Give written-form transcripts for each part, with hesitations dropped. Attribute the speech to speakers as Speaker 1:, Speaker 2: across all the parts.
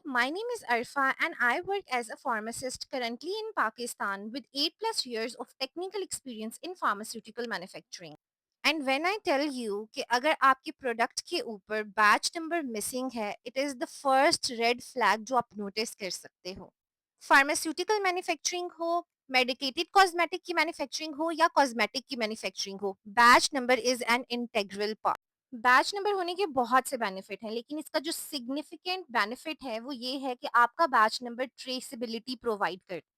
Speaker 1: my name is Arfa and I work as a pharmacist currently in Pakistan with 8 plus years of technical experience in pharmaceutical manufacturing. And when I tell you कि अगर आपके product के ऊपर batch number missing है, it is the first red flag जो आप notice कर सकते हो। फार्मास्यूटिकल मैन्युफैक्चरिंग हो, मेडिकेटेड कॉस्मेटिक की मैन्युफैक्चरिंग हो या कॉस्मेटिक की मैन्युफैक्चरिंग हो, batch number is an integral part. Batch number होने के बहुत से बेनिफिट हैं, लेकिन इसका जो सिग्निफिकेंट बेनिफिट है वो ये है कि आपका बैच नंबर ट्रेसेबिलिटी प्रोवाइड करता है।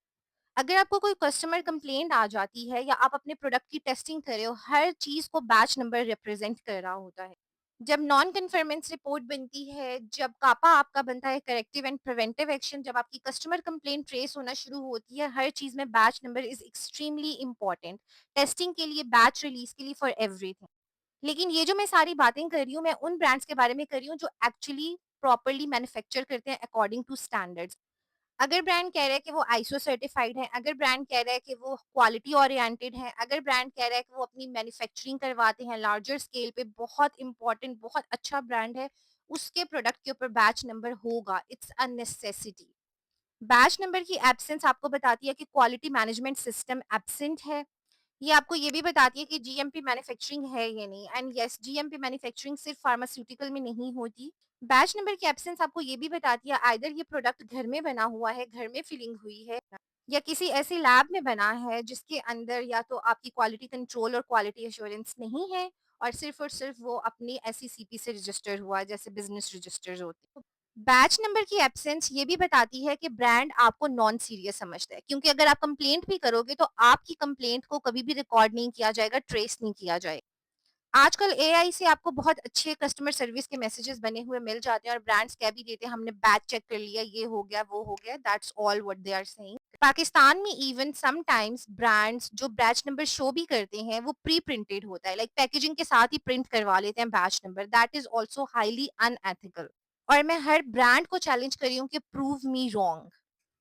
Speaker 1: अगर आपको कोई कस्टमर कंप्लेंट आ जाती है या आप अपने प्रोडक्ट की टेस्टिंग कर रहे हो, हर चीज को बैच नंबर रिप्रेजेंट कर रहा होता है। जब नॉन कन्फर्मेंस रिपोर्ट बनती है, जब कापा आपका बनता है करेक्टिव एंड प्रिवेंटिव एक्शन, जब आपकी कस्टमर कंप्लेंट ट्रेस होना शुरू होती है, हर चीज में batch number is extremely important. Testing के लिए, बैच रिलीज के लिए, फॉर एवरीथिंग। लेकिन ये जो मैं सारी बातें कर रही हूँ, मैं उन ब्रांड्स के बारे में कर रही हूँ जो एक्चुअली प्रॉपरली मैन्युफैक्चर करते हैं अकॉर्डिंग टू स्टैंडर्ड्स। अगर ब्रांड कह रहा है कि वो आईएसओ सर्टिफाइड है, अगर ब्रांड कह रहा है कि वो क्वालिटी ओरिएंटेड है, अगर ब्रांड कह रहा है कि वो अपनी मैन्युफैक्चरिंग करवाते हैं लार्जर स्केल पे, बहुत इंपॉर्टेंट, बहुत अच्छा ब्रांड है, उसके प्रोडक्ट के ऊपर बैच नंबर होगा। It's a necessity. Batch number की एब्सेंस आपको बताती है कि क्वालिटी मैनेजमेंट सिस्टम एब्सेंट है। ये आपको ये भी बताती है कि जीएमपी मैन्युफैक्चरिंग है या नहीं। एंड यस, जीएमपी मैन्युफैक्चरिंग सिर्फ फार्मास्यूटिकल में नहीं होती। बैच नंबर की एब्सेंस आपको ये भी बताती है आइदर ये प्रोडक्ट घर में बना हुआ है, घर में फिलिंग हुई है, या किसी ऐसी लैब में बना है जिसके अंदर या तो आपकी क्वालिटी कंट्रोल और क्वालिटी एश्योरेंस नहीं है, और सिर्फ वो अपनी एसईसीपी से रजिस्टर हुआ है, जैसे बिजनेस रजिस्टर्स होते हैं। बैच नंबर की एब्सेंस ये भी बताती है कि ब्रांड आपको नॉन सीरियस समझता है, क्योंकि अगर आप कंप्लेंट भी करोगे तो आपकी कंप्लेंट को कभी भी रिकॉर्ड नहीं किया जाएगा, ट्रेस नहीं किया जाएगा। आजकल एआई से आपको बहुत अच्छे कस्टमर सर्विस के मैसेजेस बने हुए मिल जाते हैं और ब्रांड्स कह भी देते हैं हमने बैच चेक कर लिया, ये हो गया, वो हो गया। That's all what they are saying. Pakistan में इवन समटाइम्स ब्रांड्स जो बैच नंबर शो भी करते हैं वो प्री प्रिंटेड होता है, लाइक पैकेजिंग के साथ ही प्रिंट करवा लेते हैं batch number. That is also highly unethical. और मैं हर ब्रांड को चैलेंज कर रही हूँ कि प्रूव मी रॉन्ग।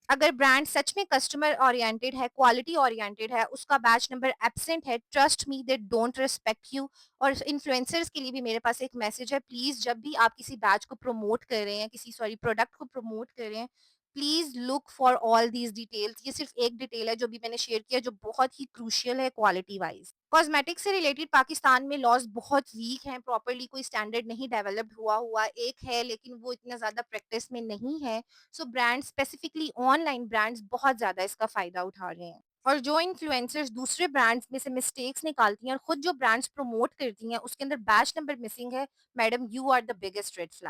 Speaker 1: अगर ब्रांड सच में कस्टमर ओरिएंटेड है, क्वालिटी ओरिएंटेड है, उसका बैच नंबर एब्सेंट है, trust me they don't respect you. और इन्फ्लुएंसर्स के लिए भी मेरे पास एक मैसेज है, प्लीज जब भी आप किसी बैच को प्रमोट कर रहे हैं, किसी सॉरी प्रोडक्ट को प्रमोट कर रहे हैं, please look for all these details. ये सिर्फ एक डिटेल है जो भी मैंने शेयर किया, जो बहुत ही क्रूशियल है क्वालिटी वाइज। कॉस्मेटिक से रिलेटेड पाकिस्तान में लॉज बहुत वीक हैं, प्रॉपरली कोई स्टैंडर्ड नहीं डेवलप्ड हुआ हुआ एक है, लेकिन वो इतना ज्यादा प्रैक्टिस में नहीं है। So brand, specifically online brands, बहुत ज्यादा इसका फायदा उठा रहे हैं। और जो इन्फ्लुएंसर्स दूसरे ब्रांड्स में से मिस्टेक्स निकालती हैं और खुद जो ब्रांड्स प्रमोट करती हैं उसके अंदर बैच नंबर मिसिंग है, madam, you are the biggest red flag.